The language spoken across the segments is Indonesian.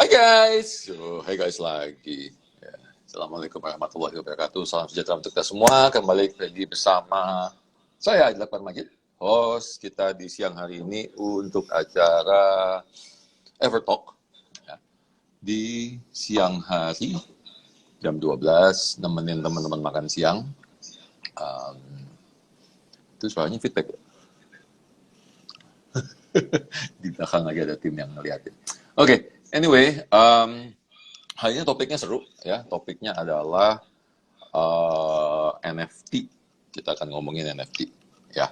Hai guys, hai guys lagi. Ya. Assalamualaikum warahmatullahi wabarakatuh. Salam sejahtera untuk kita semua. Kembali lagi bersama saya Adil Akbar Majid, host kita di siang hari ini untuk acara Evertalk. Ya. Di siang hari jam 12 nemenin teman-teman makan siang. Itu suaranya feedback. Di belakang lagi ada tim yang ngeliatin. Oke. Anyway, hari ini topiknya seru ya. Topiknya adalah NFT. Kita akan ngomongin NFT ya.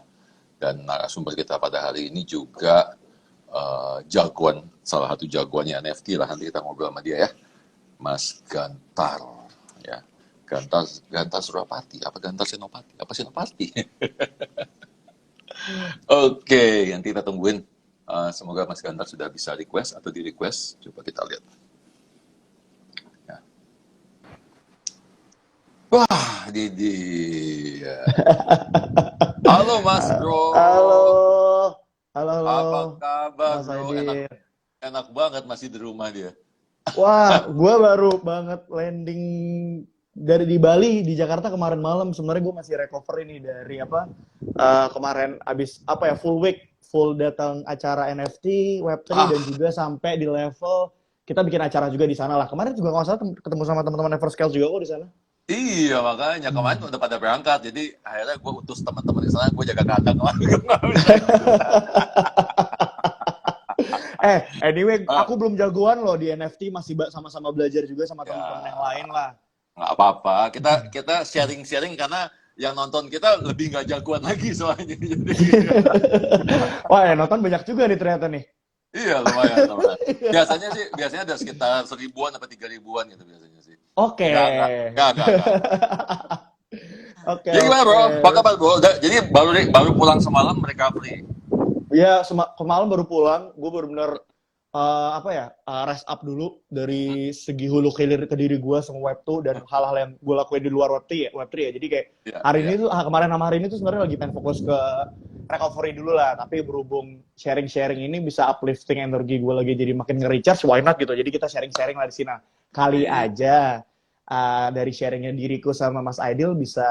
Dan narasumber kita pada hari ini juga jagoan, salah satu jagoannya NFT lah. Nanti kita ngobrol sama dia ya, Mas Gantar ya. Gantar Surapati, apa Gantar Senopati? Apa Senopati? Oke, nanti kita tungguin. Semoga Mas Gantar sudah bisa request atau di request. Coba kita lihat. Ya. Wah, Didi. Halo Mas Bro. Halo, halo, Apa kabar Mas Bro? Aidil. Enak banget masih di rumah dia. Wah, gue baru banget landing dari di Bali, di Jakarta kemarin malam. Sebenarnya gue masih recover ini dari kemarin abis full datang acara NFT, Web3 dan juga sampai di level kita bikin acara juga di sana lah. Kemarin juga nggak salah ketemu sama teman-teman Everscale juga kok di sana. Iya, makanya kemarin udah pada berangkat. Jadi akhirnya gue utus teman-teman di sana, gue jaga kandang kemarin. Anyway, aku belum jagoan loh di NFT, masih sama-sama belajar juga sama teman-teman yang lain lah. Nggak apa-apa, kita sharing-sharing karena yang nonton kita lebih nggak jagoan lagi soalnya. Jadi, Wah, yang nonton banyak juga nih ternyata nih. iya lumayan. Biasanya ada sekitar 1.000-an atau 3.000-an gitu biasanya sih. Oke. Nggak. Oke. Jadi gimana bro? Apa kabar bro? Jadi baru pulang semalam recovery. Ya, kemarin baru pulang. Gue benar-benar rest up dulu dari segi hulu hilir ke diri gue sama Web2 dan hal-hal yang gue lakuin di luar Web3 ya. Jadi kayak kemarin sama hari ini tuh sebenarnya lagi pengen fokus ke recovery dulu lah. Tapi berhubung sharing-sharing ini bisa uplifting energi gue lagi jadi makin nge-recharge, why not gitu. Jadi kita sharing-sharing lah di sini. Kali aja dari sharingnya diriku sama Mas Aidil bisa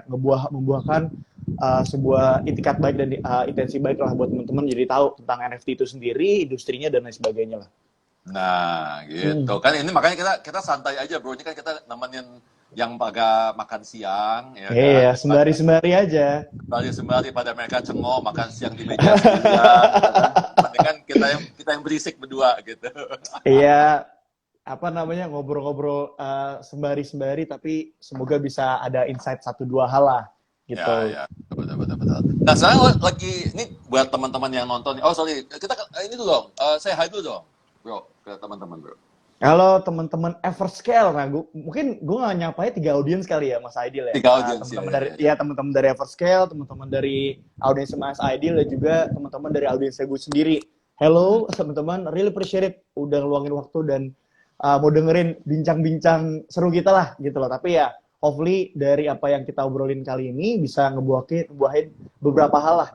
membuahkan sebuah itikat baik dan intensi baik lah buat teman-teman jadi tahu tentang NFT itu sendiri, industrinya dan lain sebagainya lah. Nah, gitu. Kan ini makanya kita santai aja, bro. Ini kan kita nemenin yang pada makan siang, ya kan? Iya, sembari aja. Sembari pada mereka cengok makan siang di meja sebelah, kan kita yang berisik berdua gitu. Iya, ngobrol-ngobrol sembari tapi semoga bisa ada insight 1-2 hal lah. Gitu. Ya, betul. Nah, sekarang lagi ini buat teman-teman yang nonton. Oh, sorry, kita ini dulu dong. Saya hi dulu dong, bro, ke teman-teman, bro. Halo teman-teman Everscale. Nah, mungkin gue nggak nyapai 3 audiens kali ya, Mas Aidil ya. 3 audiens teman-teman dari Everscale, teman-teman dari audiens Mas Aidil dan juga teman-teman dari audiens gue sendiri. Hello teman-teman, really appreciate it udah ngeluangin waktu dan mau dengerin bincang-bincang seru kita lah gitu loh. Tapi ya hopefully dari apa yang kita obrolin kali ini bisa ngebuahin beberapa hal lah.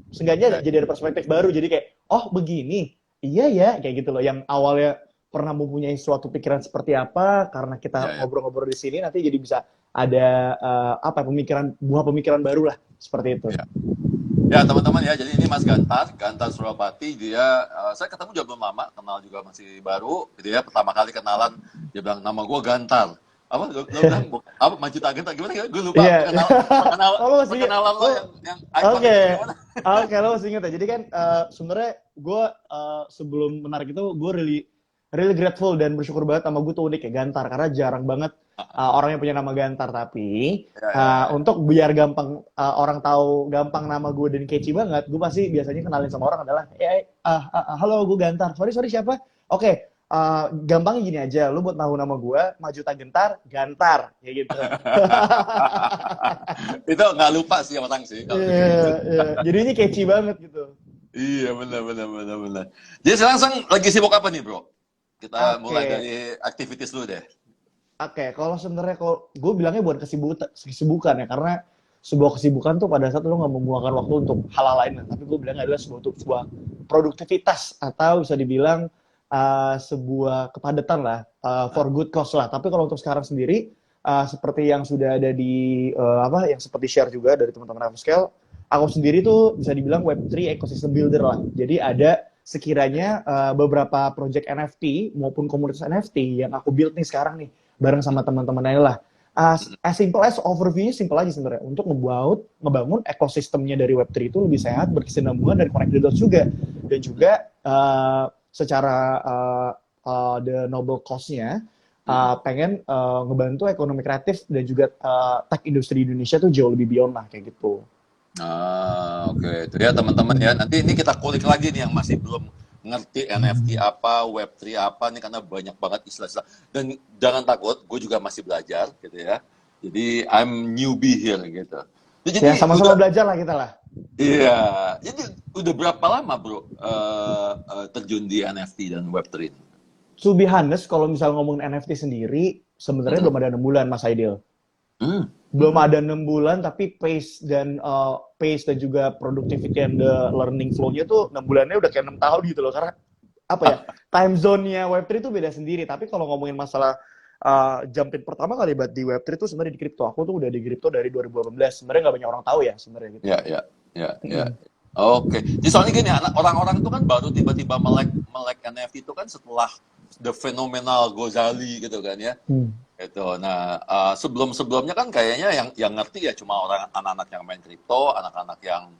Seenggaknya jadi ada perspektif baru. Jadi kayak, oh begini, iya ya, kayak gitu loh. Yang awalnya pernah mempunyai suatu pikiran seperti apa, karena kita ngobrol-ngobrol di sini, nanti jadi bisa ada buah pemikiran baru lah, seperti itu. Ya teman-teman ya, jadi ini Mas Gantar Surapati, dia, saya ketemu juga belum lama, kenal juga masih baru, gitu ya, pertama kali kenalan, dia bilang, nama gue Gantar. Apa lo bilang apa maju target gimana ya? Gue lupa perkenalan lo yang Oke, lo masih ingat ya. Jadi kan sebenarnya gue sebelum menarik itu gue really grateful dan bersyukur banget sama gue tuh unik ya Gantar, karena jarang banget orang yang punya nama Gantar. Tapi untuk biar gampang orang tahu gampang nama gue dan catchy banget, gue pasti biasanya kenalin sama orang adalah halo gue Gantar, sorry siapa? Oke. Gampangnya gini aja, lu buat tahu nama gue, Maju Tak Gentar, Gantar, kayak gitu. Itu nggak lupa sih orang sih. Iya. Jadi ini catchy banget gitu. Iya benar. Jadi sekarang lagi sibuk apa nih bro? Kita mulai dari aktivitas dulu deh. Oke, kalau sebenarnya gue bilangnya bukan kesibukan ya, karena sebuah kesibukan tuh pada saat lo nggak membuangkan waktu untuk hal-hal lain, tapi gue bilangnya adalah sebuah produktivitas atau bisa dibilang sebuah kepadatan lah, for good cause lah. Tapi kalau untuk sekarang sendiri, seperti yang sudah ada di yang seperti share juga dari teman-teman Upscale, aku sendiri tuh bisa dibilang Web3 ecosystem builder lah. Jadi ada sekiranya beberapa project NFT maupun komunitas NFT yang aku build nih sekarang nih bareng sama teman-teman lain lah. As simple as overview, simple aja sebenarnya untuk ngebangun ekosistemnya dari Web3 itu lebih sehat, berkesinambungan dan connected dots juga. Dan juga secara the noble cause-nya pengen ngebantu ekonomi kreatif dan juga tech industri Indonesia tuh jauh lebih beyond lah kayak gitu. Oke. Itu ya teman-teman ya. Nanti ini kita kulik lagi nih yang masih belum ngerti NFT apa, Web3 apa nih karena banyak banget istilah-istilah. Dan jangan takut, gue juga masih belajar gitu ya. Jadi I'm newbie here gitu. Jadi Ya sama-sama belajar lah kita lah. Iya. Jadi udah berapa lama bro terjun di NFT dan Web3? To be honest, kalau misal ngomongin NFT sendiri, sebenarnya belum ada 6 bulan, Mas Aidil. Belum ada 6 bulan, tapi pace dan juga productivity and the learning flow-nya tuh 6 bulannya udah kayak 6 tahun gitu loh. Karena apa ya, time zone-nya Web3 tuh beda sendiri. Tapi kalau ngomongin masalah jump in pertama kali buat di Web3 tuh sebenarnya di kripto. Aku tuh udah di kripto dari 2018. Sebenarnya nggak banyak orang tahu ya sebenarnya gitu. Ya. Oke. Jadi soalnya gini, orang-orang itu kan baru tiba-tiba melek NFT itu kan setelah the phenomenal Gozali gitu kan ya. Gitu. Nah, sebelum-sebelumnya kan kayaknya yang ngerti ya cuma anak-anak yang main kripto, anak-anak yang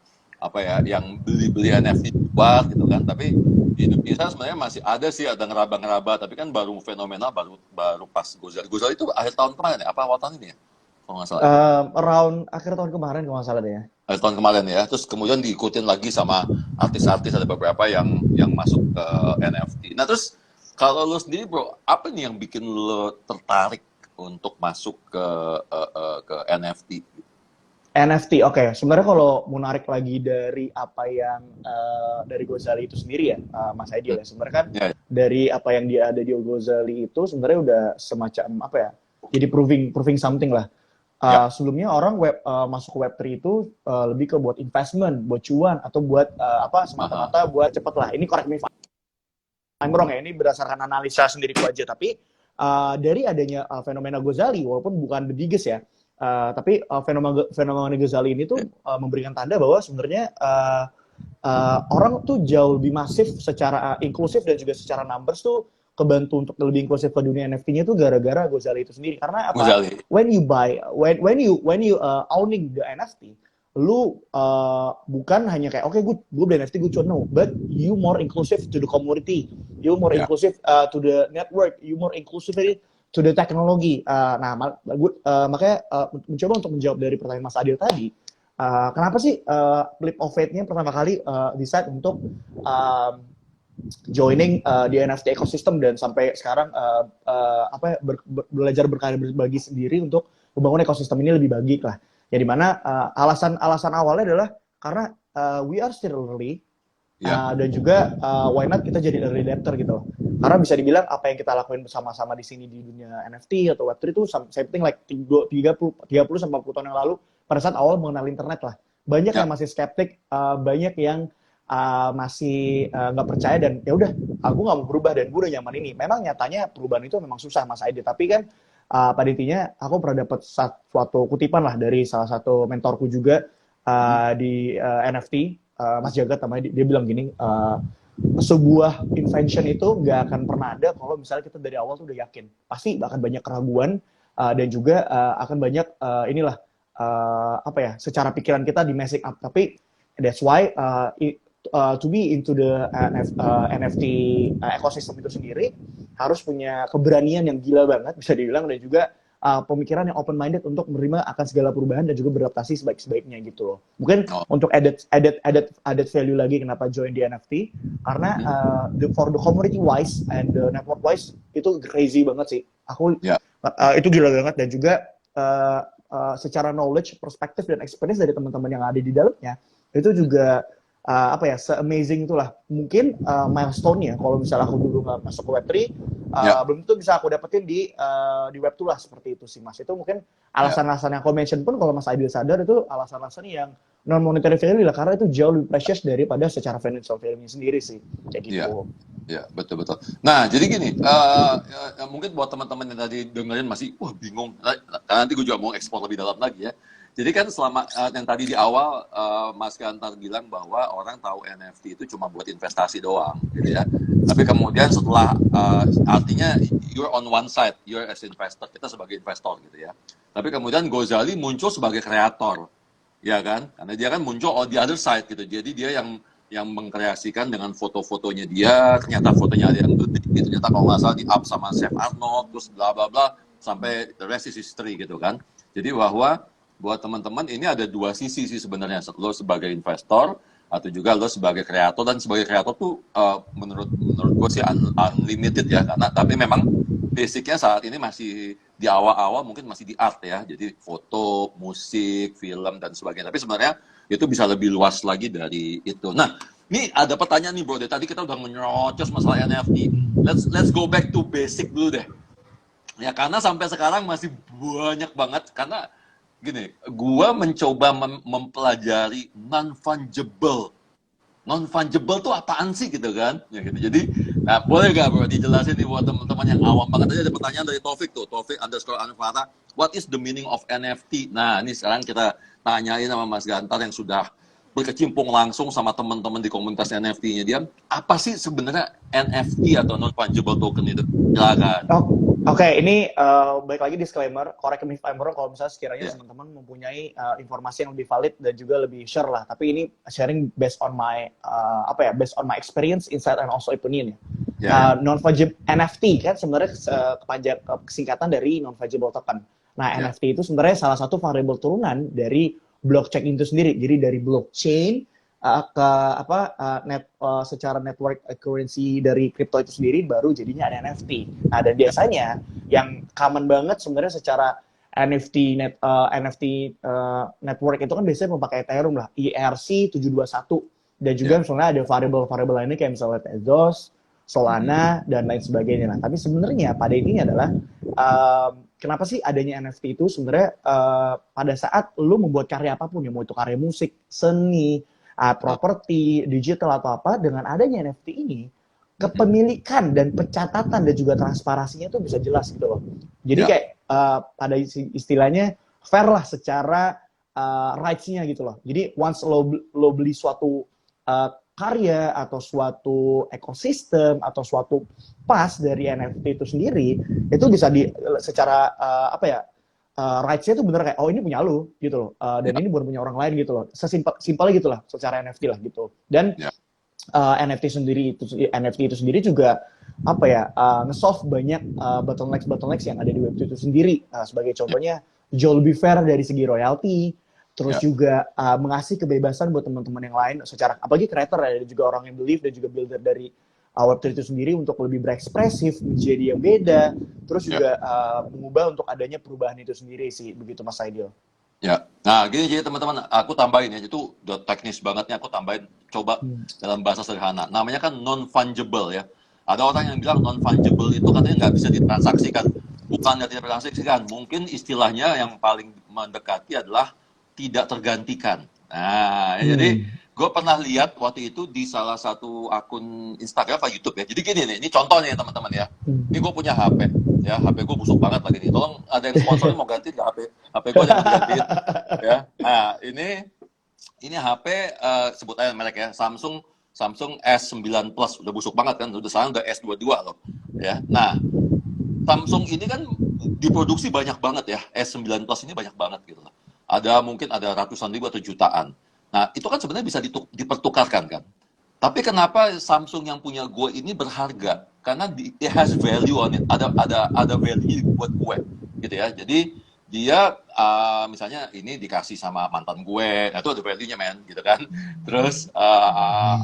yang beli NFT luar gitu kan. Tapi di Indonesia sebenarnya masih ada sih, ada ngeraba-ngeraba, tapi kan baru fenomenal baru pas Gozali. Gozali itu akhir tahun kemarin ya? Apa awal tahun ini ya? Kalau nggak salah. Around akhir tahun kemarin kalau nggak salah deh ya. Akhir tahun kemarin ya. Terus kemudian diikutin lagi sama artis-artis, ada beberapa yang masuk ke NFT. Nah, terus kalau lo sendiri bro, apa nih yang bikin lo tertarik untuk masuk ke NFT? NFT, oke. Sebenarnya kalau menarik lagi dari apa yang dari Gozali itu sendiri ya, Mas Aidil ya. Sebenarnya kan dari apa yang dia ada di Gozali itu sebenarnya udah semacam apa ya? Jadi proving something lah. Sebelumnya orang masuk ke Web3 itu lebih ke buat investment, buat cuan atau buat semata-mata buat cepet lah. Ini correct me if I'm wrong ya. Ini berdasarkan analisa sendiriku aja. Tapi dari adanya fenomena Gozali, walaupun bukan the biggest ya. Tapi fenomena Gozali ini tuh memberikan tanda bahwa sebenarnya orang tuh jauh lebih masif secara inklusif dan juga secara numbers tuh kebantu untuk lebih inklusif ke dunia NFT-nya tuh gara-gara Gozali itu sendiri. Karena apa? Gozali. When you owning the NFT, lu bukan hanya kayak oke, gue beli NFT gue cuan, no, but you more inclusive to the community, you more inclusive to the network, you more inclusive to the teknologi. Makanya mencoba untuk menjawab dari pertanyaan Mas Adil tadi, kenapa sih Leap of Faith-nya pertama kali decide untuk joining di NFT ecosystem dan sampai sekarang belajar berkarya berbagi sendiri untuk membangun ekosistem ini lebih baik lah. Ya dimana alasan awalnya adalah karena we are still early, dan juga why not kita jadi early adapter gitu loh. Karena bisa dibilang apa yang kita lakuin bersama-sama di sini di dunia NFT atau Web3 itu something like 30 sampai 40 tahun yang lalu pada saat awal mengenal internet lah. Banyak yang masih skeptik, banyak yang masih nggak percaya dan ya udah, aku nggak mau berubah dan gue udah nyaman ini. Memang nyatanya perubahan itu memang susah Mas Aidi, tapi kan pada intinya aku pernah dapat suatu kutipan lah dari salah satu mentorku juga di NFT, Mas Jagat namanya, dia bilang gini, sebuah invention itu nggak akan pernah ada kalau misalnya kita dari awal tuh udah yakin. Pasti akan banyak keraguan dan juga akan banyak secara pikiran kita di messing up. Tapi that's why to be into the NFT ecosystem itu sendiri harus punya keberanian yang gila banget bisa dibilang, dan juga pemikiran yang open minded untuk menerima akan segala perubahan dan juga beradaptasi sebaik-sebaiknya gitu loh. Mungkin untuk added value lagi kenapa join di NFT, karena for the community wise and the network wise itu crazy banget sih. Itu gila banget, dan juga secara knowledge, perspektif dan experience dari teman-teman yang ada di dalamnya itu juga apa ya, se-amazing itulah. Mungkin milestone-nya kalau misalnya aku dulu nggak masuk ke Web3, Ya, belum tentu bisa aku dapetin di Web2 lah, seperti itu sih Mas. Itu mungkin ya, alasan-alasan yang aku mention pun kalau Mas Aidil sadar itu alasan-alasan yang non monetary value lah, karena itu jauh lebih precious daripada secara financial value sendiri sih, kayak ya. gitu. Ya, betul-betul. Nah, jadi gini, mungkin buat teman-teman yang tadi dengerin masih, wah bingung, nanti gue juga mau ekspor lebih dalam lagi ya. Jadi kan selama yang tadi di awal Mas Gantar bilang bahwa orang tahu NFT itu cuma buat investasi doang, gitu ya. Tapi kemudian setelah, artinya you're on one side, you're as investor, kita sebagai investor gitu ya. Tapi kemudian Gozali muncul sebagai kreator, ya kan? Karena dia kan muncul on the other side gitu. Jadi dia yang mengkreasikan dengan foto-fotonya dia, ternyata fotonya ada yang detik, gitu. Ternyata kalau nggak salah di up sama Chef Arnold, terus bla bla bla, sampai the rest is history gitu kan. Jadi bahwa buat teman-teman ini ada dua sisi sih sebenarnya, lo sebagai investor atau juga lo sebagai kreator. Dan sebagai kreator tuh menurut gue sih unlimited ya, karena tapi memang basicnya saat ini masih di awal-awal mungkin masih di art ya, jadi foto, musik, film dan sebagainya. Tapi sebenarnya itu bisa lebih luas lagi dari itu. Nah, ini ada pertanyaan nih bro, dari tadi kita udah menyerocos masalah NFT. Let's go back to basic dulu deh. Ya karena sampai sekarang masih banyak banget, karena gini, gua mencoba mempelajari non-fungible. Non-fungible tuh apaan sih gitu kan? Ya gitu. Jadi, nah boleh gak bro dijelasin nih buat teman-teman yang awam banget. Tadi ada pertanyaan dari Taufik tuh, Taufik_Anfara, what is the meaning of NFT? Nah ini sekarang kita tanyain sama Mas Gantar yang sudah berkecimpung langsung sama teman-teman di komunitas NFT-nya dia. Apa sih sebenarnya NFT atau non-fungible token itu? Silakan. Oke, ini balik lagi disclaimer, correct me if I'm wrong kalau misalnya sekiranya Ya, teman-teman mempunyai informasi yang lebih valid dan juga lebih sure lah. Tapi ini sharing based on my based on my experience, insight and also opinion ya. ya, ya. Non-fungible NFT kan sebenarnya kesingkatan dari non-fungible token. Nah, Ya. NFT itu sebenarnya salah satu variabel turunan dari blockchain itu sendiri. Jadi dari blockchain secara network currency dari crypto itu sendiri baru jadinya ada NFT. Nah, dan biasanya yang common banget sebenarnya secara NFT network itu kan biasanya memakai Ethereum lah, ERC-721, dan juga Ya. misalnya ada variabel-variabel lainnya kayak misalnya Tezos, Solana, dan lain sebagainya. Nah, tapi sebenarnya pada intinya adalah kenapa sih adanya NFT itu sebenarnya pada saat lu membuat karya apapun, ya mau itu karya musik, seni, properti, digital atau apa, dengan adanya NFT ini, kepemilikan dan pencatatan dan juga transparansinya itu bisa jelas gitu loh. Jadi Ya. kayak pada istilahnya fair lah secara rights-nya gitu loh. Jadi once lo beli suatu karya atau suatu ekosistem atau suatu pas dari NFT itu sendiri, itu bisa secara rights-nya tuh bener kayak, oh ini punya lu gitu loh, dan Ya. ini bukan punya orang lain gitu loh, sesimpelnya gitu lah secara NFT lah gitu. Dan Ya. NFT itu sendiri juga nge-solve banyak bottlenecks yang ada di Web2 itu sendiri. Sebagai contohnya jauh lebih fair dari segi royalti, terus Ya. juga mengasih kebebasan buat teman-teman yang lain secara, apalagi creator ya, dan juga orang yang believe dan juga builder dari Web3 itu sendiri untuk lebih berekspresif, menjadi yang beda, terus juga mengubah untuk adanya perubahan itu sendiri sih, begitu Mas Aidil. Ya, nah gini jadi teman-teman, aku tambahin ya, itu udah teknis banget nih, aku tambahin coba dalam bahasa sederhana. Namanya kan non-fungible ya. Ada orang yang bilang non-fungible itu katanya nggak bisa ditransaksikan. Bukan nggak tidak ditransaksikan, mungkin istilahnya yang paling mendekati adalah tidak tergantikan. Nah, jadi gue pernah lihat waktu itu di salah satu akun Instagram atau YouTube ya. Jadi gini nih, ini contohnya ya teman-teman ya. Ini gue punya HP, ya HP gue busuk banget lagi nih. Tolong ada yang sponsornya mau ganti nggak HP gue yang digantiin ya. Nah ini HP sebut aja merek ya, Samsung S9 Plus, udah busuk banget kan, sekarang udah S22 loh ya. Nah Samsung ini kan diproduksi banyak banget ya, S9 Plus ini banyak banget gitu loh. Mungkin ada ratusan ribu atau jutaan. Nah itu kan sebenarnya bisa dipertukarkan kan. Tapi kenapa Samsung yang punya gue ini berharga? Karena it has value on it. Ada value buat gue, gitu ya. Jadi dia misalnya ini dikasih sama mantan gue, nah itu ada value-nya men, gitu kan. Terus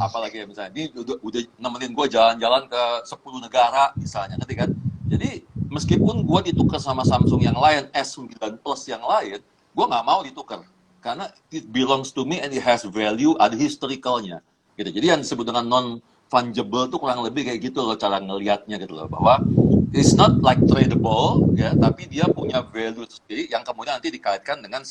apalagi ya, misalnya ini udah nemenin gue jalan-jalan ke 10 negara misalnya, ngerti kan? Jadi meskipun gue ditukar sama Samsung yang lain, S9 Plus yang lain, gue nggak mau ditukar. karena it belongs to me and it has value, ada historicalnya gitu. Jadi yang disebut dengan non fungible tuh kurang lebih kayak gitu loh cara ngelihatnya gitu loh, bahwa it's not like tradable ya, tapi dia punya value sendiri yang kemudian nanti dikaitkan dengan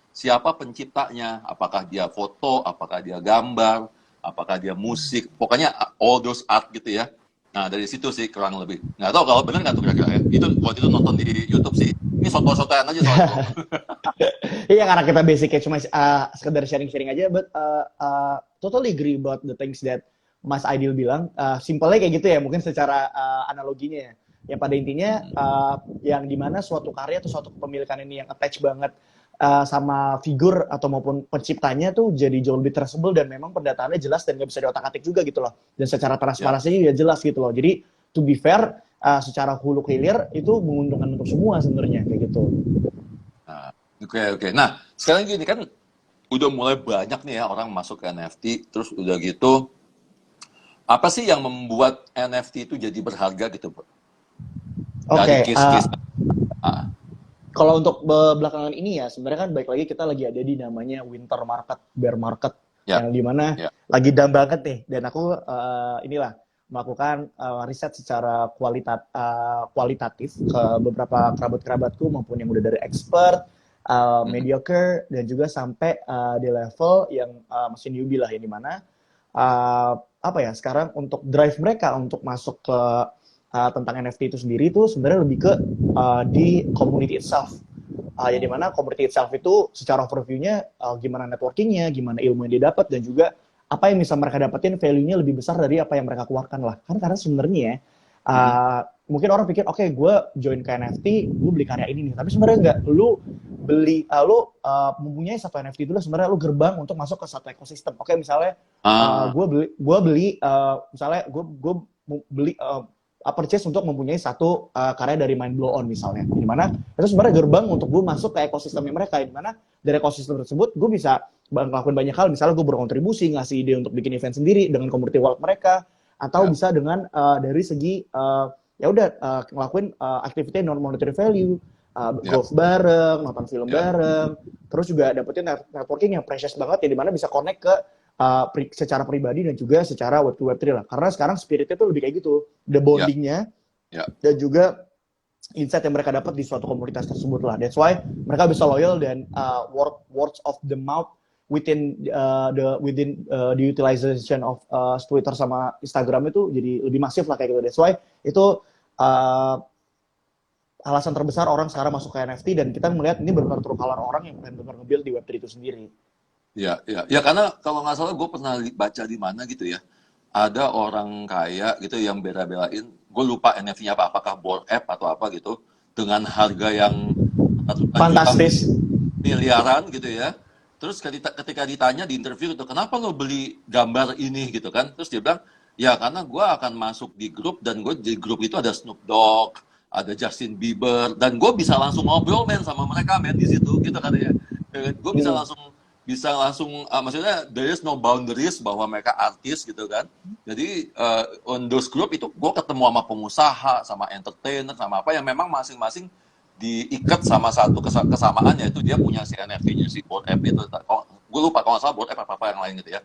siapa penciptanya, apakah dia foto, apakah dia gambar, apakah dia musik, pokoknya all those art gitu ya. Nah dari situ sih kurang lebih. Nggak tahu kalau benar nggak tuh kira-kira ya. Itu waktu itu nonton di YouTube sih. Ini soto-sotoan aja soalnya. Iya, karena kita basicnya cuma sekedar sharing-sharing aja, but totally agree about the things that Mas Aidil bilang. Simpelnya kayak gitu ya, mungkin secara analoginya ya. Yang pada intinya yang dimana suatu karya atau suatu kepemilikan ini yang attach banget sama figur atau maupun penciptanya tuh jadi jauh lebih traceable dan memang pendataannya jelas dan nggak bisa diotak-atik juga gitu loh. Dan secara transparansinya juga jelas gitu loh. Jadi to be fair, secara hulu hilir itu menguntungkan untuk semua sebenarnya kayak gitu. Oke. Nah sekarang gini kan udah mulai banyak nih ya orang masuk ke NFT, terus udah gitu apa sih yang membuat NFT itu jadi berharga gitu, Bro? Dari case-case. Kalau untuk belakangan ini ya, sebenarnya kan baik lagi kita lagi ada di namanya winter market, bear market, yang dimana lagi down banget nih. Dan aku inilah melakukan riset secara kualitatif ke beberapa kerabat-kerabatku maupun yang udah dari expert, mediocre, dan juga sampai di level yang masih newbie lah, yang dimana apa ya, sekarang untuk drive mereka untuk masuk ke tentang NFT itu sendiri tuh sebenarnya lebih ke di community itself. Ya dimana community itself itu secara overview-nya gimana networking-nya, gimana ilmu yang dia dapat, dan juga apa yang bisa mereka dapetin value-nya lebih besar dari apa yang mereka keluarkan lah. Karena sebenarnya mungkin orang pikir, oke, gue join ke NFT, gue beli karya ini nih. Tapi sebenarnya enggak, lu mempunyai satu NFT itu sebenarnya lu gerbang untuk masuk ke satu ekosistem. Oke, misalnya gue beli misalnya gue beli purchase untuk mempunyai satu karya dari Mind Blow On misalnya, di mana itu sebenarnya gerbang untuk gue masuk ke ekosistemnya mereka, di mana dari ekosistem tersebut gue bisa melakukan banyak hal, misalnya gue berkontribusi, ngasih ide untuk bikin event sendiri dengan community wallet mereka, atau bisa dengan dari segi ya udah ngelakuin activity non monetary value, golf bareng, nonton film bareng, terus juga dapetin networking yang precious banget ya, di mana bisa connect ke secara pribadi dan juga secara web to web 3 lah. Karena sekarang spiritnya tuh lebih kayak gitu, the bondingnya dan juga insight yang mereka dapat di suatu komunitas tersebut lah. That's why mereka bisa loyal dan words of the mouth within the utilization of Twitter sama Instagram itu jadi lebih masif lah kayak gitu. That's why itu alasan terbesar orang sekarang masuk ke NFT, dan kita melihat ini benar-benar trukalan orang yang benar-benar nge-build di Web3 itu sendiri. Ya, karena kalau nggak salah gue pernah baca di mana gitu ya, ada orang kaya gitu yang bela-belain, gue lupa NFT-nya apa, apakah Bored Ape atau apa gitu, dengan harga yang fantastis, miliaran gitu ya. Terus ketika ditanya di interview itu, kenapa lo beli gambar ini gitu kan, terus dia bilang, ya karena gue akan masuk di grup, dan gue di grup itu ada Snoop Dogg, ada Justin Bieber, dan gue bisa langsung ngobrol sama mereka di situ gitu katanya. Gue bisa langsung maksudnya there is no boundaries bahwa mereka artis gitu kan. Jadi on those group itu gue ketemu sama pengusaha, sama entertainer, sama apa yang memang masing-masing diikat sama satu kesamaan, yaitu dia punya si NFT-nya, si Bored Ape itu. Gue lupa kalau nggak salah Bored Ape apa yang lain gitu ya.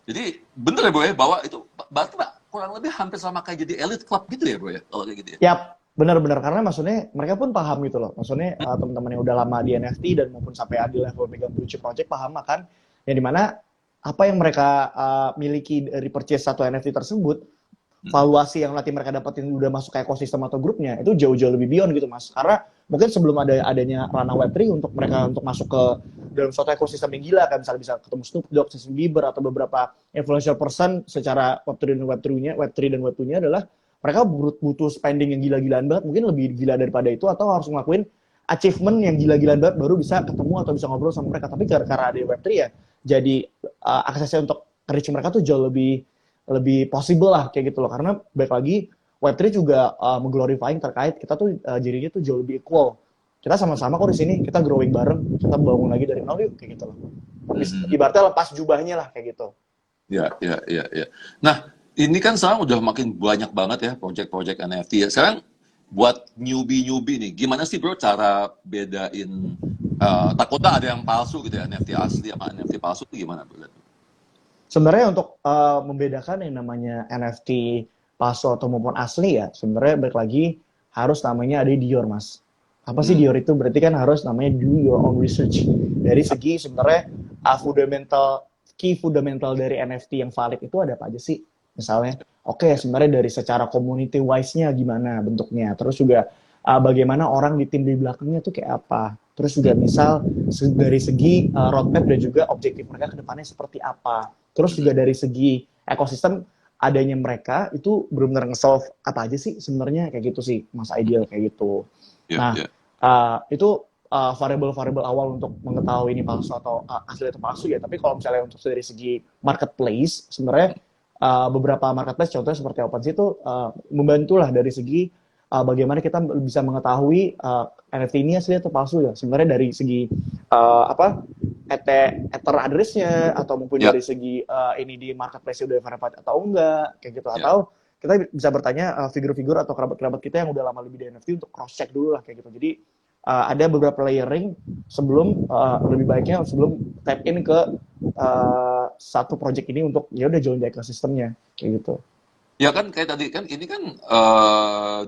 Jadi bener ya Bro ya, bahwa itu berarti kurang lebih hampir sama kayak jadi elite club gitu ya Bro ya, kalau kayak gitu ya. Yap. Benar-benar, karena maksudnya mereka pun paham gitu loh. Maksudnya teman-teman yang udah lama di NFT dan maupun sampai di level megang blue chip project paham kan, yang dimana apa yang mereka miliki dari purchase satu NFT tersebut, valuasi yang nanti mereka dapetin udah masuk ke ekosistem atau grupnya itu jauh-jauh lebih beyond gitu Mas. Karena mungkin sebelum adanya ranah Web3 untuk mereka untuk masuk ke dalam suatu ekosistem yang gila, kan misalnya bisa ketemu Snoop Dogg, Justin Bieber, atau beberapa influential person secara Web3 dan Web3 dan Web2-nya adalah mereka butuh spending yang gila-gilaan banget, mungkin lebih gila daripada itu, atau harus ngelakuin achievement yang gila-gilaan banget baru bisa ketemu atau bisa ngobrol sama mereka. Tapi karena ada Web3 ya, jadi aksesnya untuk reach mereka tuh jauh lebih possible lah kayak gitu loh. Karena baik lagi Web3 juga mengglorifying terkait kita tuh jadinya tuh jauh lebih equal. Kita sama-sama kok di sini, kita growing bareng, kita bangun lagi dari nol yuk kayak gitu loh. Ibaratnya lepas jubahnya lah kayak gitu. Ya. Nah, ini kan sekarang udah makin banyak banget ya project-project NFT ya. Sekarang buat newbie nih, gimana sih Bro cara bedain takutnya ada yang palsu gitu ya, NFT asli sama NFT palsu itu gimana bro? Sebenarnya untuk membedakan yang namanya NFT palsu atau maupun asli ya, sebenarnya balik lagi harus namanya ada Dior, Mas. Apa sih Hmm. Dior itu? Berarti kan harus namanya do your own research. Dari segi sebenarnya key fundamental dari NFT yang valid itu ada apa aja sih? Misalnya, oke, sebenarnya dari secara community wise-nya gimana bentuknya, terus juga bagaimana orang di tim di belakangnya tuh kayak apa. Terus juga misal dari segi roadmap dan juga objektif mereka ke depannya seperti apa. Terus juga dari segi ekosistem adanya mereka itu benar-benar nge-solve apa aja sih sebenarnya kayak gitu sih Mas Ideal kayak gitu. Ya, Nah, ya. itu variabel-variabel awal untuk mengetahui ini palsu atau asli atau palsu ya. Tapi kalau misalnya untuk dari segi marketplace, sebenarnya beberapa marketplace contohnya seperti OpenSea itu membantu lah dari segi bagaimana kita bisa mengetahui NFT ini asli atau palsu ya. Sebenarnya dari segi apa ether address-nya atau mungkin Ya, dari segi ini di marketplace udah verified atau enggak kayak gitu, ya. atau kita bisa bertanya figur-figur atau kerabat-kerabat kita yang udah lama lebih di NFT untuk cross check dulu lah kayak gitu. Jadi ada beberapa layering sebelum lebih baiknya sebelum tap in ke satu project ini untuk ya udah join di ekosistemnya kayak gitu. Ya kan kayak tadi kan ini kan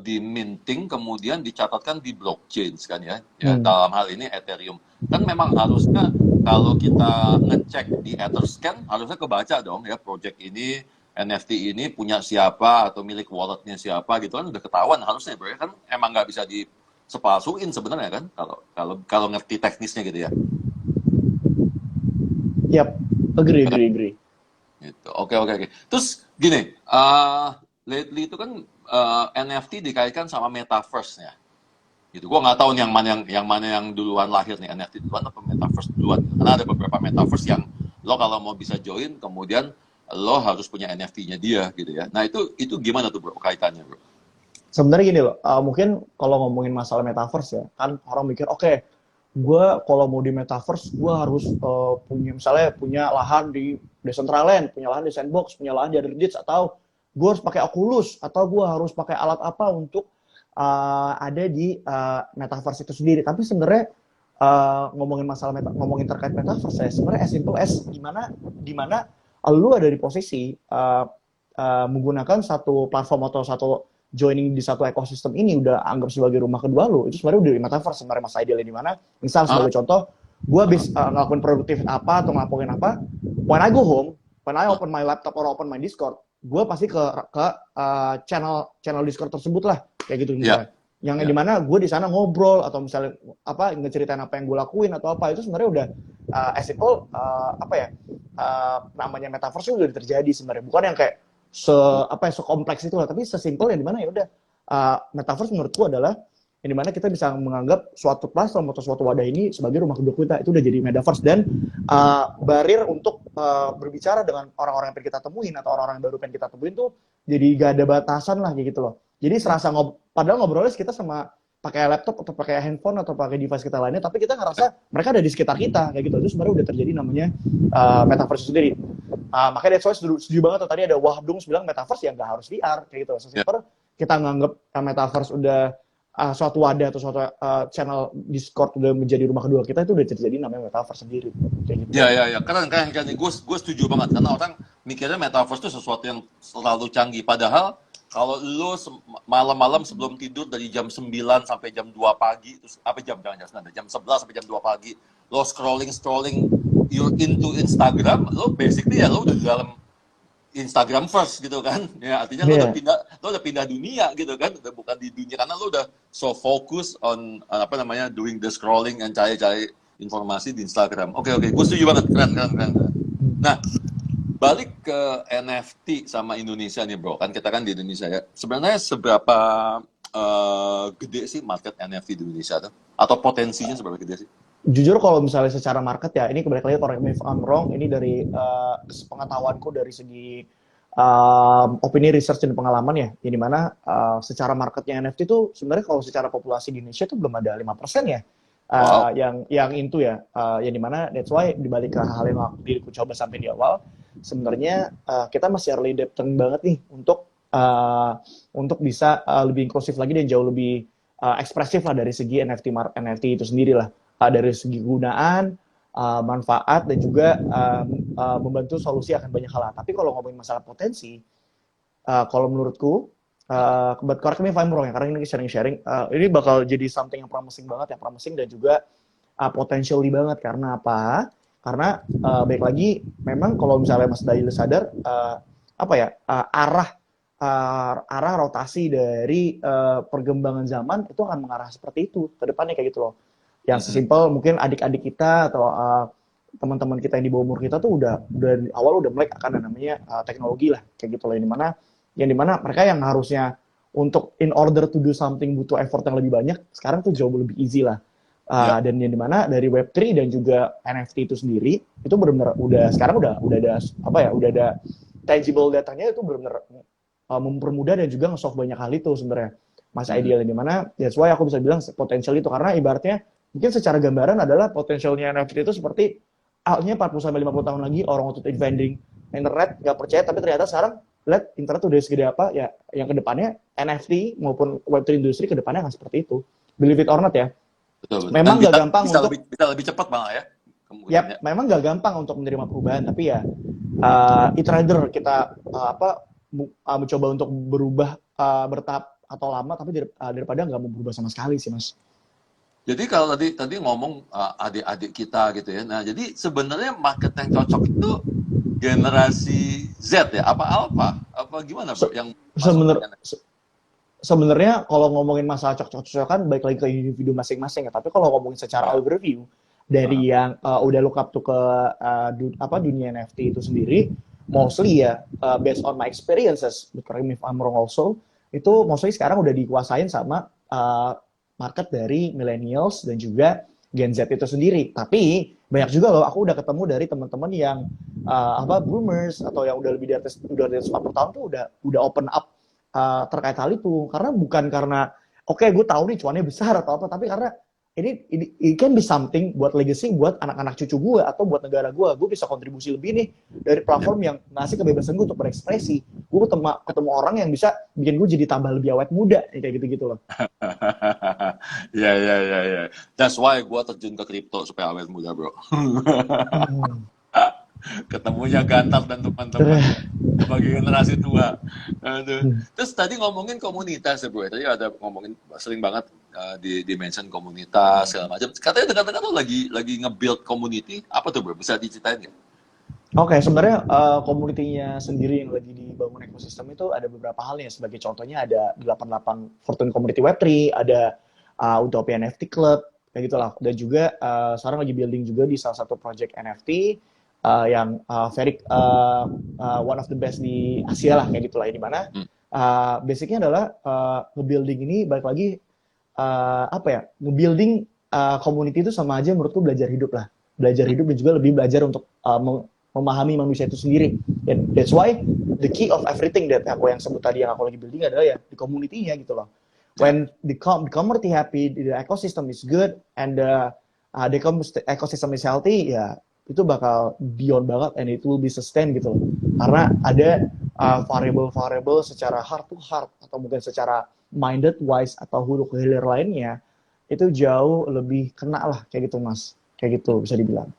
di minting kemudian dicatatkan di blockchain kan ya. Ya Hmm. dalam hal ini Ethereum. Kan memang harusnya kalau kita ngecek di Etherscan harusnya kebaca dong ya project ini NFT ini punya siapa atau milik walletnya siapa gitu kan udah ketahuan harusnya bro ya kan emang nggak bisa disepalsuin sebenarnya kan kalau kalau kalau ngerti teknisnya gitu ya. Yap, agree. Gitu. Oke, oke, oke. Terus gini, lately itu kan NFT dikaitkan sama metaverse ya. Gitu. Gua nggak tahu nih yang mana yang duluan lahir nih NFT duluan atau metaverse duluan. Karena ada beberapa metaverse yang lo kalau mau bisa join, kemudian lo harus punya NFT-nya dia gitu ya. Nah itu gimana tuh bro kaitannya bro? Sebenarnya gini loh, mungkin kalau ngomongin masalah metaverse ya, kan orang mikir, oke, gue kalau mau di metaverse, gue harus punya lahan di Decentraland, punya lahan di Sandbox, punya lahan di Reddit, atau gue harus pakai Oculus, atau gue harus pakai alat apa untuk ada di metaverse itu sendiri. Tapi sebenarnya ngomongin terkait metaverse ya, sebenarnya as simple as dimana lu ada di posisi menggunakan satu platform atau satu joining di satu ekosistem ini udah anggap sebagai rumah kedua lo, itu sebenarnya udah di metaverse sebenarnya Mas Ideal di mana misal Ah, sebagai contoh gue habis ngelakuin produktif apa atau ngelakuin apa, when I go home, when I ah, open my laptop or open my Discord, gue pasti ke channel Discord tersebut lah kayak gitu ya, misalnya, yang ya. dimana gue di sana ngobrol atau misalnya apa ngeceritain apa yang gue lakuin atau apa, itu sebenarnya udah as simple apa ya namanya metaverse udah terjadi sebenarnya, bukan yang kayak sekompleks itu lah, tapi sesimpel yang dimana ya udah metaverse menurutku adalah yang dimana kita bisa menganggap suatu platform atau suatu wadah ini sebagai rumah kedua kita, itu udah jadi metaverse, dan barir untuk berbicara dengan orang-orang yang pengen kita temuin atau orang-orang yang baru pengen kita temuin tuh jadi gak ada batasan lah kayak gitu loh. Jadi serasa padahal ngobrolnya kita sama pakai laptop atau pakai handphone atau pakai device kita lainnya, tapi kita ngerasa mereka ada di sekitar kita kayak gitu. Itu sebenarnya udah terjadi namanya metaverse sendiri. Makanya that's why setuju banget tuh, tadi ada Wahdung bilang metaverse ya nggak harus VR kayak gitu. Ya. Sesimpel kita nganggap metaverse udah suatu wadah atau suatu channel Discord udah menjadi rumah kedua kita, itu udah terjadi namanya metaverse sendiri kayak gitu. Ya, ya, ya, keren. Gue setuju banget karena orang mikirnya metaverse itu sesuatu yang selalu canggih. Padahal kalau lu malam-malam sebelum tidur dari jam 9 sampai jam 2 pagi, terus apa jangan jam 9, jam 11 sampai jam 2 pagi, lo scrolling, you're into Instagram, lo basically ya lo udah di dalam Instagram first gitu kan. Ya artinya Yeah. lo udah pindah dunia gitu kan, udah bukan di dunia karena lo udah so focus on apa namanya doing the scrolling dan cari-cari informasi di Instagram. Oke, gue setuju banget, keren. Nah, balik ke NFT sama Indonesia nih bro, kan kita kan di Indonesia ya. Sebenarnya seberapa gede sih market NFT di Indonesia tuh? Atau potensinya seberapa gede sih? Jujur kalau misalnya secara market ya, ini kembali lagi, correct me if I'm wrong, ini dari pengetahuanku dari segi opini research dan pengalaman ya, yang dimana secara marketnya NFT itu sebenarnya kalau secara populasi di Indonesia itu belum ada 5% ya Wow. yang itu ya, yang dimana that's why dibalik ke hal yang diriku coba sampai di awal, sebenarnya kita masih early adopting banget nih untuk bisa lebih inklusif lagi dan jauh lebih ekspresif lah dari segi NFT itu sendiri lah. dari segi kegunaan, manfaat, dan juga membantu solusi akan banyak hal. Tapi kalau ngomongin masalah potensi, kalau menurutku, but correct me if I'm wrong ya, karena ini sharing-sharing, ini bakal jadi something yang promising banget, dan juga potentially banget. Karena apa? Karena baik lagi, memang kalau misalnya Mas Dahil sadar, arah rotasi dari perkembangan zaman itu akan mengarah seperti itu ke depannya, kayak gitu loh. Yang sesimpel mungkin adik-adik kita atau teman-teman kita yang di bawah umur kita tuh udah dari awal udah melek akan namanya teknologi lah, kayak gitu loh. Yang dimana mereka yang harusnya untuk in order to do something butuh effort yang lebih banyak, sekarang tuh jauh lebih easy lah. Dan yang dimana dari Web3 dan juga NFT itu sendiri itu benar-benar sekarang udah ada tangible datanya, itu benar-benar mempermudah dan juga nge-solve banyak hal itu sebenarnya, Mas Ideal. Yang dimana that's why aku bisa bilang potensial itu, karena ibaratnya mungkin secara gambaran adalah potensialnya NFT itu seperti halnya 40-50 tahun lagi orang waktu inventing internet nggak percaya, tapi ternyata sekarang lihat internet udah segede apa ya, yang kedepannya NFT maupun Web3 industri kedepannya akan seperti itu, believe it or not ya. Betul. Memang nggak gampang bisa lebih cepat malah ya. Yap, memang nggak gampang untuk menerima perubahan, tapi ya it's rather kita mencoba untuk berubah bertahap atau lama, tapi daripada nggak mau berubah sama sekali sih, Mas. Jadi kalau tadi ngomong adik-adik kita gitu ya. Nah, jadi sebenarnya market yang cocok itu generasi Z ya, apa alpha, apa gimana Bro yang sebenarnya kalau ngomongin masalah cocok-cocokan baik lagi ke individu masing-masing ya, tapi kalau ngomongin secara overview dari yang udah look up tuh ke dunia NFT itu sendiri, mostly ya based on my experiences, correct me if I'm wrong also, itu mostly sekarang udah dikuasain sama market dari millennials dan juga Gen Z itu sendiri. Tapi banyak juga loh, aku udah ketemu dari teman-teman yang boomers atau yang udah lebih dari 40 tahun tuh udah open up terkait hal itu. Karena bukan karena gue tahu nih cuannya besar atau apa, tapi karena ini can be something buat legacy buat anak-anak cucu gue atau buat negara gue. Gue bisa kontribusi lebih nih dari platform yang ngasih kebebasan gue untuk berekspresi. Gue ketemu orang yang bisa bikin gue jadi tambah lebih awet muda, kayak gitu-gitu loh. Ya. That's why gue terjun ke kripto supaya awet muda, Bro. Ketemunya Gantar dan teman-teman sebagai generasi tua. Terus tadi ngomongin komunitas ya Bro, tadi ada ngomongin sering banget di mention komunitas segala macam. Katanya dekat-dekat lo lagi nge-build community, apa tuh Bro? Bisa diceritain nggak? Oke, sebenarnya community-nya sendiri yang lagi dibangun ekosistem itu ada beberapa hal nih. Sebagai contohnya ada 88 Fortune Community Web3, ada Utopia NFT Club, kayak gitulah. Dan juga sekarang lagi building juga di salah satu project NFT yang very one of the best di Asia lah, kayak gitulah. Di mana basicnya adalah nge-building ini balik lagi nge-building community itu sama aja menurutku belajar hidup lah. Belajar hidup dan juga lebih belajar untuk memahami manusia itu sendiri. And that's why the key of everything that aku yang sebut tadi yang aku lagi building adalah ya di community-nya gitu loh. When the community happy, the ecosystem is good, and the ecosystem is healthy, ya itu bakal beyond banget, and it will be sustain gitu loh. Karena ada variable-variable secara heart to heart atau mungkin secara minded wise atau hulu ke hilir lainnya itu jauh lebih kena lah, kayak gitu Mas. Kayak gitu bisa dibilang.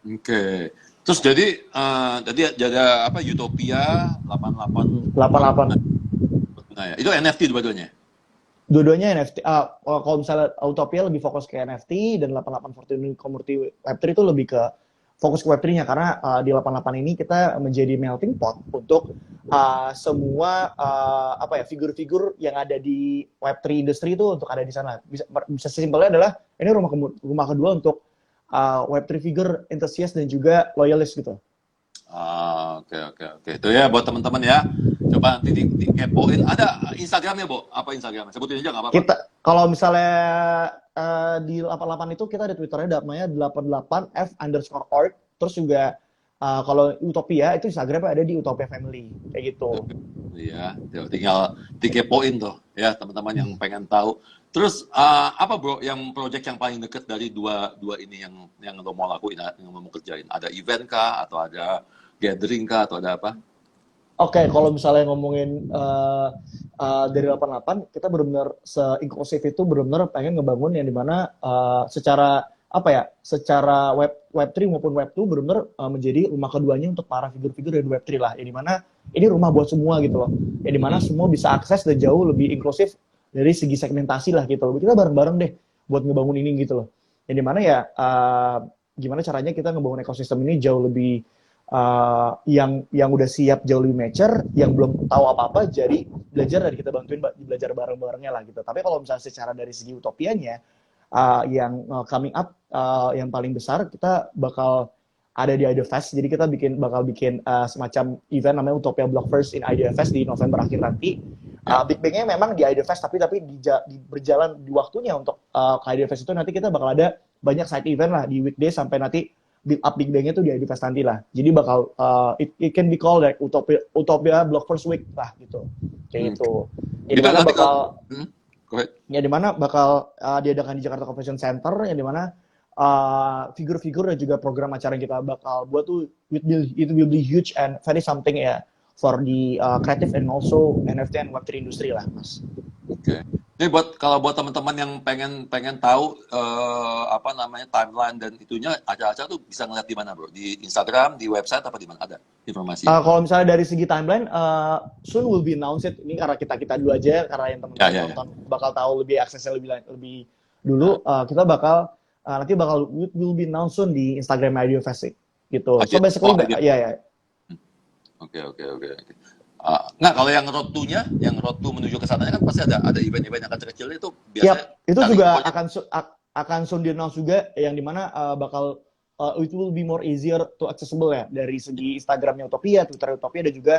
Oke. Terus jadi ada apa Utopia 88. Nah, ya. Itu NFT dua-duanya. Dua-duanya NFT. Kalau misalnya Utopia lebih fokus ke NFT dan 88 Fortune Community Web3 itu lebih ke fokus ke Web3-nya, karena di 88 ini kita menjadi melting pot untuk semua figur-figur yang ada di Web3 industri itu untuk ada di sana. Bisa simpelnya adalah ini rumah kedua untuk Web3 figure enthusiast dan juga loyalis gitu. Oke. Itu ya buat teman-teman ya. Coba nanti dikepoin. Ada Instagramnya, Bo? Apa Instagramnya? Sebutin aja nggak apa-apa. Kita kalau misalnya di 88 itu kita ada Twitternya namanya 88f_org. Terus juga kalau Utopia itu Instagramnya ada di Utopia Family, kayak gitu. Iya, tinggal dikepoin tuh ya teman-teman yang pengen tahu. Terus apa Bro yang project yang paling deket dari dua ini yang lo mau lakuin, yang lo mau kerjain? Ada event kah atau ada gathering kah atau ada apa? Oke, kalau misalnya ngomongin dari 88, kita benar-benar se-inklusif itu benar-benar pengen ngebangun yang dimana secara apa ya, secara Web3 maupun Web2 benar-benar menjadi rumah keduanya untuk para figur-figur dari Web3 lah. Yang dimana ini rumah buat semua gitu loh. Yang dimana semua bisa akses dan jauh lebih inklusif dari segi segmentasi lah gitu loh. Kita bareng-bareng deh buat ngebangun ini gitu loh. Yang dimana ya gimana caranya kita ngebangun ekosistem ini jauh lebih yang udah siap jauh lebih mature, yang belum tahu apa-apa jadi belajar dan kita bantuin belajar bareng-barengnya lah gitu. Tapi kalau misalnya secara dari segi utopianya, yang coming up yang paling besar kita bakal ada di IdeaFest. Jadi kita bakal bikin semacam event namanya Utopia Blockverse in IdeaFest di November akhir nanti. Big Bang-nya memang di IdeaFest, tapi berjalan di waktunya untuk ke IdeaFest itu nanti kita bakal ada banyak side event lah di weekday sampai nanti build up Big Bang-nya tuh di IdeaFest nanti lah. Jadi bakal it can be called like Utopia Blockverse Week lah gitu. Kayak gitu. Jadi mana bakal ya di mana bakal diadakan di Jakarta Convention Center, yang di mana figur-figur dan juga program acara yang kita bakal buat tuh it will be huge and very something ya for the creative and also NFT and Web3 industry lah, Mas. Oke. Jadi kalau buat teman-teman yang pengen tahu apa namanya timeline dan itunya, acara-acara tuh bisa ngeliat di mana, Bro? Di Instagram, di website, apa di mana ada informasi? Kalau misalnya dari segi timeline, soon will be announced. Ini karena kita dulu aja, karena yang teman-teman nonton bakal tahu lebih aksesnya lebih dulu. Kita nanti will be announced soon di Instagram IdeaFest gitu. So basically ya. Oke. Nah, kalau yang road to menuju ke sananya kan pasti ada event-event yang kecil-kecil itu biasanya. Itu juga akan soon di-announce juga, yang dimana bakal it will be more easier to accessible ya dari segi Instagramnya Utopia, Twitter Utopia, dan juga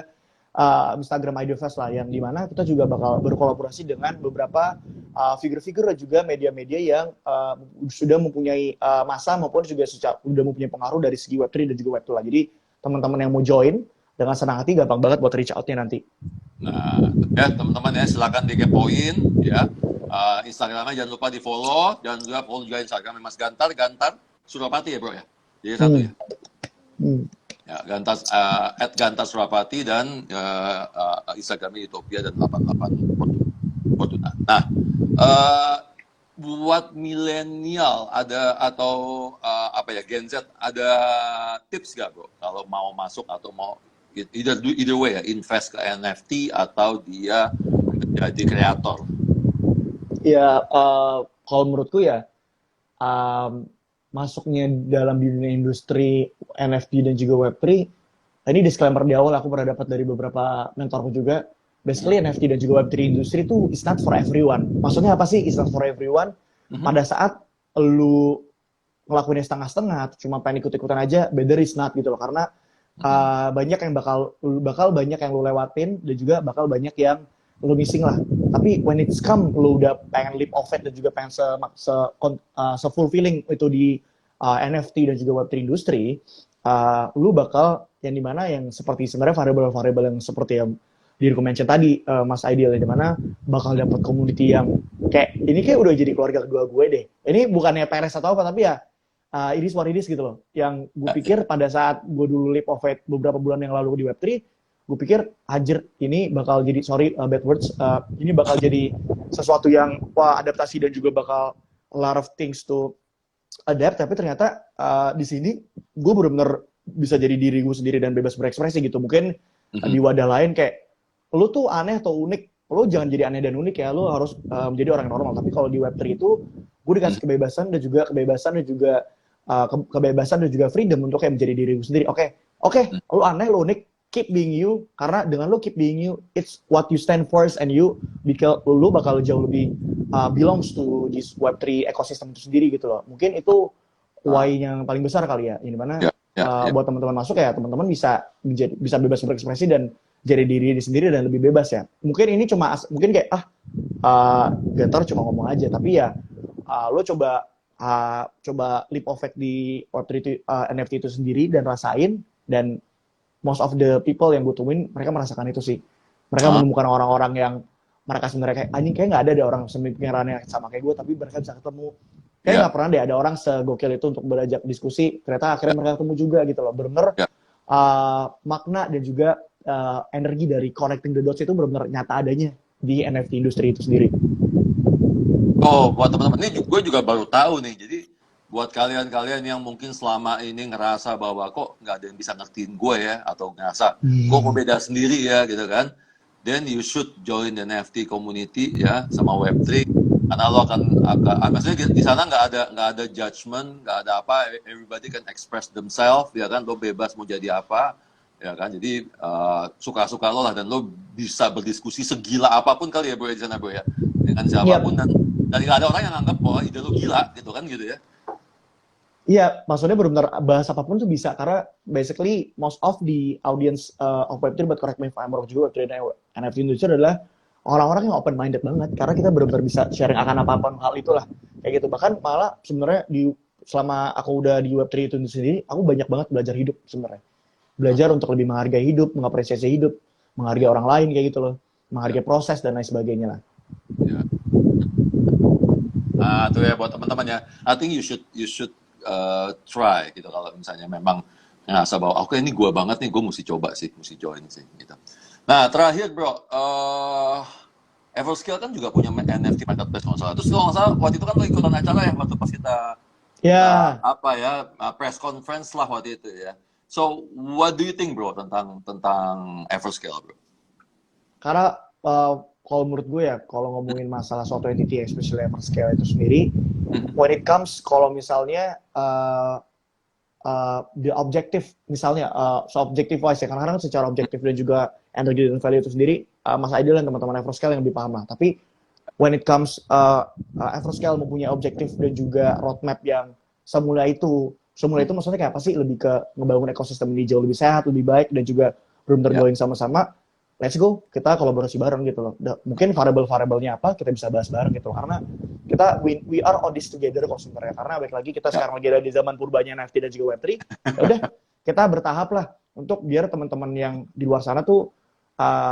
Instagram IdeaFest lah, yang dimana kita juga bakal berkolaborasi dengan beberapa figur-figur dan juga media-media yang sudah mempunyai masa maupun juga sudah mempunyai pengaruh dari segi Web3 dan juga Web2 lah. Jadi teman-teman yang mau join dengan senang hati gampang banget buat reach out-nya nanti. Nah, ya teman-teman ya, silakan dikepoin ya. Instagramnya jangan lupa di-follow, jangan lupa follow juga Instagramnya Mas Gantar Surapati ya, Bro ya. Jadi satu ya. Ya, Gantar Surapati dan Instagramnya Utopia dan 88 Fortuna. Nah, buat milenial atau Gen Z ada tips gak, Bro, kalau mau masuk atau mau either way ya, invest ke NFT atau dia jadi kreator? Ya, kalau menurutku ya masuknya dalam dunia industri NFT dan juga Web3, ini disclaimer di awal aku pernah dapat dari beberapa mentorku juga. Basically NFT dan juga Web3 industri itu is not for everyone. Maksudnya apa sih is not for everyone? Pada saat lu ngelakuinnya setengah-setengah, cuma pengen ikut-ikutan aja, better is not gitu loh. Karena banyak yang bakal banyak yang lu lewatin, dan juga bakal banyak yang lu missing lah. Tapi when it's come, lu udah pengen leap of faith dan juga pengen se-fulfilling itu di NFT dan juga Web3 industri, lu bakal yang dimana yang seperti sebenarnya variabel-variabel yang seperti yang di-mention tadi, Mas Aidil, yang dimana bakal dapat community yang ini kayak udah jadi keluarga kedua gue deh. Ini bukannya peres atau apa, tapi ya it is what it is gitu loh. Yang gue pikir pada saat gue dulu leap of faith beberapa bulan yang lalu di Web3, gue pikir anjir ini bakal jadi, bad words, ini bakal jadi sesuatu yang adaptasi dan juga bakal a lot of things to adapt. Tapi ternyata di sini gue benar-benar bisa jadi diri gue sendiri dan bebas berekspresi gitu. Mungkin di wadah lain kayak lu tuh aneh atau unik, lu jangan jadi aneh dan unik ya, lu harus menjadi orang normal. Tapi kalau di Web3 itu gue dikasih kebebasan dan juga freedom untuk kayak menjadi diri gue sendiri. Oke, lu aneh, lu unik, keep being you, karena dengan lu keep being you, it's what you stand for, and lu bakal jauh lebih belongs to this Web3 ekosistem itu sendiri gitu loh. Mungkin itu why yang paling besar kali ya, ini mana buat teman-teman masuk ya, teman-teman bisa bebas berekspresi dan jadi diri sendiri dan lebih bebas ya. Mungkin ini mungkin kayak Gantar cuma ngomong aja, tapi ya lo coba leap of faith di Web3 NFT itu sendiri dan rasain, dan most of the people yang gue temuin mereka merasakan itu sih. Mereka menemukan orang-orang yang mereka sebenarnya kayak nggak ada deh orang semikirannya sama kayak gue, tapi mereka bisa ketemu. Kayak nggak pernah deh ada orang segokil itu untuk berajak diskusi, ternyata akhirnya mereka ketemu juga gitu loh. Bener-bener makna dan juga energi dari connecting the dots itu benar-benar nyata adanya di NFT industri itu sendiri. Oh, buat teman-teman ini gue juga baru tahu nih. Jadi buat kalian-kalian yang mungkin selama ini ngerasa bahwa kok nggak ada yang bisa ngertiin gue ya, atau ngerasa gue kok beda sendiri ya gitu kan, then you should join the NFT community ya, sama Web3, karena lo akan maksudnya di sana nggak ada judgment, nggak ada apa, everybody can express themselves ya kan, lo bebas mau jadi apa ya kan, jadi suka-suka lo lah, dan lo bisa berdiskusi segila apapun kali ya bro di sana bro ya, dengan siapapun, dan nggak ada orang yang anggap bahwa ide lo gila gitu kan gitu ya. Iya, maksudnya benar-benar bahas apapun tuh bisa, karena basically most of the audience of Web3, but correct me if I'm wrong juga, Web3 dan NFT Indonesia adalah orang-orang yang open minded banget, karena kita benar-benar bisa sharing akan apapun hal itulah, kayak gitu. Bahkan malah sebenarnya selama aku udah di Web3 itu sendiri, aku banyak banget belajar hidup sebenarnya, belajar untuk lebih menghargai hidup, mengapresiasi hidup, menghargai orang lain kayak gitu loh, menghargai proses dan lain sebagainya lah. Ya. Nah, tuh ya buat teman-teman ya, I think you should try gitu, kalau misalnya memang ngerasa bahwa oke, ini gue banget nih, gue mesti coba sih, mesti join sih gitu. Nah terakhir bro, Everscale kan juga punya NFT marketplace kalau nggak salah. Terus kalau nggak salah waktu itu kan lo ikutan acara ya waktu pas kita Ya, apa ya, press conference lah waktu itu ya. So what do you think bro tentang Everscale bro? karena kalau menurut gue ya, kalau ngomongin masalah suatu entity, especially Everscale itu sendiri, when it comes kalau misalnya the objective, misalnya so objective wise ya, karena secara objektif dan juga energy dan value itu sendiri, Mas Aidil dan teman-teman Everscale yang lebih paham lah. Tapi when it comes Everscale mempunyai objektif dan juga roadmap yang semula itu maksudnya kayak apa sih, lebih ke ngebangun ekosistem ini jauh lebih sehat, lebih baik, dan juga benar-benar going sama-sama, let's go, kita kolaborasi bareng gitu loh. Mungkin variabel-variabelnya apa, kita bisa bahas bareng gitu loh. Karena kita, we are on this together kok sebenarnya. Karena balik lagi, kita sekarang lagi ada di zaman purbanya NFT dan juga Web3. Ya udah, kita bertahap lah untuk biar teman-teman yang di luar sana tuh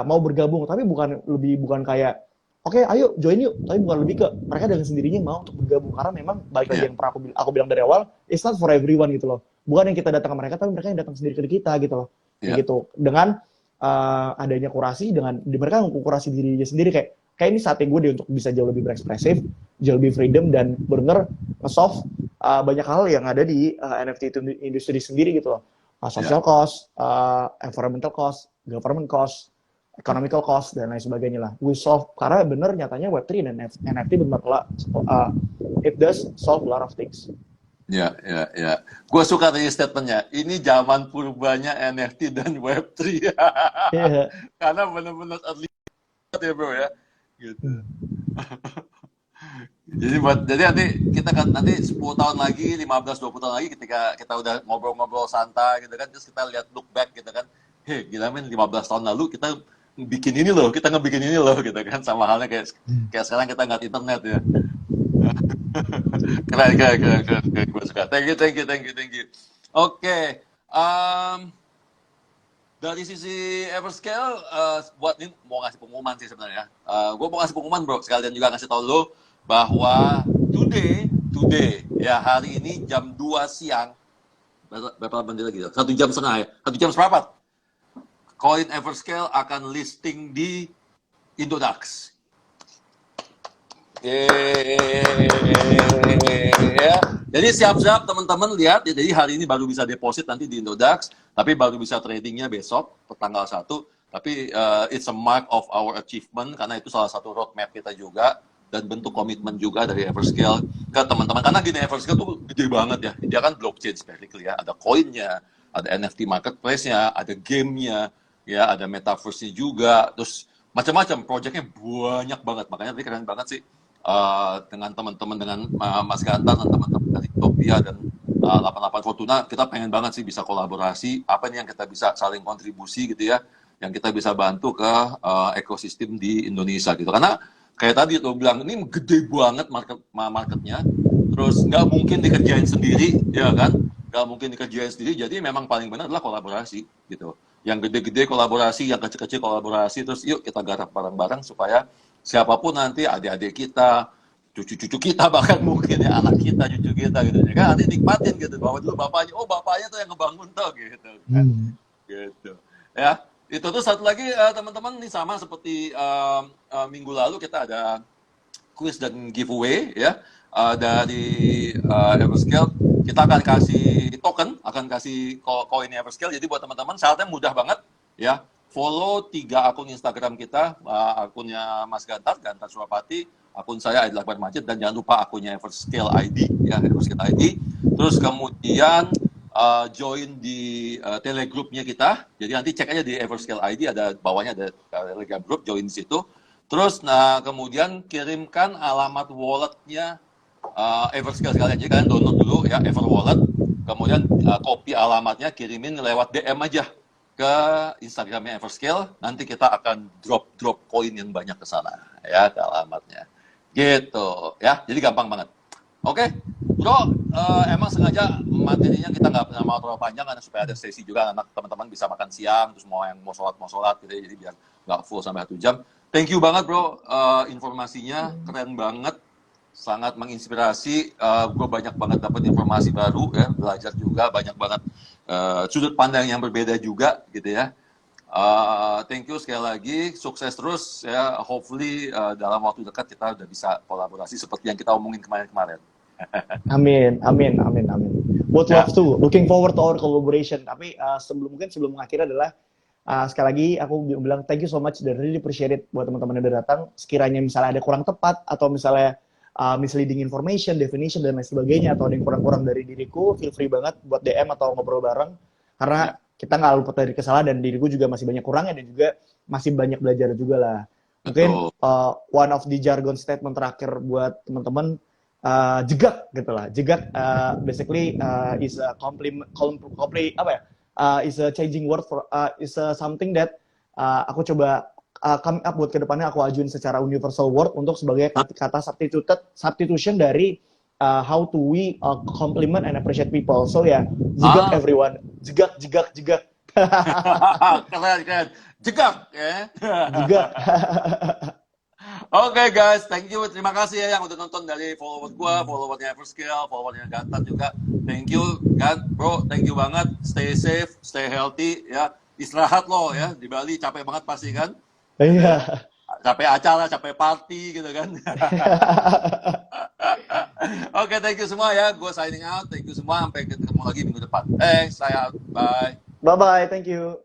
mau bergabung. Tapi bukan kayak, oke, ayo join yuk. Tapi bukan lebih ke mereka dengan sendirinya mau untuk bergabung. Karena memang balik lagi yang pernah aku bilang dari awal, it's not for everyone gitu loh. Bukan yang kita datang ke mereka, tapi mereka yang datang sendiri ke kita gitu loh. Gitu. Dengan adanya kurasi, dengan mereka kurasi dirinya sendiri, kayak ini saatnya gue deh untuk bisa jauh lebih berekspresif, jauh lebih freedom, dan benar nge-solve banyak hal yang ada di NFT itu industri sendiri gitu loh. Social cost, environmental cost, government cost, economical cost, dan lain sebagainya lah. We solve, karena bener nyatanya Web3 dan NFT bener lah, it does solve a lot of things. Ya. Gue suka tadi statementnya. Ini zaman purbanya NFT dan Web3. Yeah. Karena benar-benar early ya bro ya. Gitu. Jadi nanti kita kan nanti 10 tahun lagi, 15-20 tahun lagi, ketika kita udah ngobrol-ngobrol santai gitu kan, terus kita lihat look back gitu kan, hei gila men, 15 tahun lalu kita bikin ini loh, kita ngebikin ini loh gitu kan, sama halnya kayak sekarang kita nggak internet ya. keren, gue suka. Thank you. Oke, dari sisi Everscale, buat ini mau ngasih pengumuman sih sebenarnya. Gue mau ngasih pengumuman bro, sekalian juga ngasih tau lo bahwa today ya, hari ini jam 2 siang, berapa menit lagi? 1 jam setengah ya, 1 jam seperempat, koin Everscale akan listing di Indodax. Ya. Jadi siap-siap teman-teman lihat ya, jadi hari ini baru bisa deposit nanti di Indodax, tapi baru bisa tradingnya besok tanggal 1. Tapi it's a mark of our achievement, karena itu salah satu roadmap kita juga, dan bentuk komitmen juga dari Everscale ke teman-teman. Karena gini, Everscale tuh gede banget ya, dia kan blockchain basically ya, ada koinnya, ada NFT marketplace-nya, ada game-nya, ya ada metaverse-nya juga, terus macam-macam, projectnya banyak banget. Makanya tadi keren banget sih, dengan teman-teman, dengan Mas Gantar dan teman-teman dari Topia dan 88 Fortuna, kita pengen banget sih bisa kolaborasi, apa nih yang kita bisa saling kontribusi gitu ya, yang kita bisa bantu ke ekosistem di Indonesia gitu. Karena kayak tadi lo bilang, ini gede banget marketnya, terus nggak mungkin dikerjain sendiri, ya kan? Nggak mungkin dikerjain sendiri, jadi memang paling benar adalah kolaborasi gitu. Yang gede-gede kolaborasi, yang kecil-kecil kolaborasi, terus yuk kita garap bareng-bareng supaya siapapun nanti, adik-adik kita, cucu-cucu kita, bahkan mungkin ya anak kita, cucu kita gitu ya kan, nanti nikmatin gitu, bahwa dulu bapaknya tuh yang ngebangun tuh gitu kan. Gitu ya. Itu tuh satu lagi teman-teman, ini sama seperti minggu lalu kita ada quiz dan giveaway ya. dari Everscale, kita akan kasih token, akan kasih koin Everscale. Jadi buat teman-teman, syaratnya mudah banget ya. Follow 3 akun Instagram kita, akunnya Mas Gantar Surapati, akun saya Aidil Akbar Majid, dan jangan lupa akunnya Everscale ID, ya, Everscale ID. Terus kemudian join di telegroupnya kita. Jadi nanti cek aja di Everscale ID, ada bawahnya ada Telegram group, join di situ. Terus kemudian kirimkan alamat walletnya Everscale sekalian. Jadi kalian download dulu ya Ever Wallet, kemudian copy alamatnya, kirimin lewat DM aja ke Instagramnya Everscale. Nanti kita akan drop koin yang banyak ke sana ya, ke alamatnya. Gitu ya. Jadi gampang banget. Oke, bro, emang sengaja materinya kita nggak pernah mau terlalu panjang karena supaya ada sesi juga, anak teman-teman bisa makan siang, terus mau yang mau sholat gitu ya, jadi biar nggak full sampai 1 jam. Thank you banget bro, informasinya keren banget, sangat menginspirasi. Gue banyak banget dapat informasi baru ya, belajar juga banyak banget sudut pandang yang berbeda juga gitu ya. Thank you sekali lagi, sukses terus ya. Hopefully dalam waktu dekat kita udah bisa kolaborasi seperti yang kita omongin kemarin-kemarin. Amin. Would love to. Looking forward to our collaboration. Tapi sebelum mengakhiri adalah sekali lagi aku bilang thank you so much dan really appreciate it buat teman-teman yang udah datang. Sekiranya misalnya ada kurang tepat atau misalnya misleading information, definition dan lain sebagainya, atau ada yang kurang-kurang dari diriku, feel free banget buat DM atau ngobrol bareng. Karena kita nggak luput dari kesalahan dan diriku juga masih banyak kurangnya dan juga masih banyak belajar juga lah. Mungkin one of the jargon statement terakhir buat teman-teman, jegak gitu lah. Jegak basically is a is a changing word for is something that aku coba come up buat kedepannya aku ajuin secara universal word untuk sebagai kata substitution dari how to we compliment and appreciate people. So ya, jegak everyone. Jegak. Keren. Jegak ya. Jegak. Oke guys, thank you. Terima kasih ya yang udah nonton dari follower gua, followernya Everscale, followernya Gantar juga. Thank you, bro. Thank you banget. Stay safe, stay healthy ya. Istirahat lo ya, di Bali capek banget pasti kan? Iya. Capek acara, capek party gitu kan. Oke, thank you semua ya. Gue signing out. Thank you semua. Sampai ketemu lagi minggu depan. Saya out. Bye. Bye-bye. Thank you.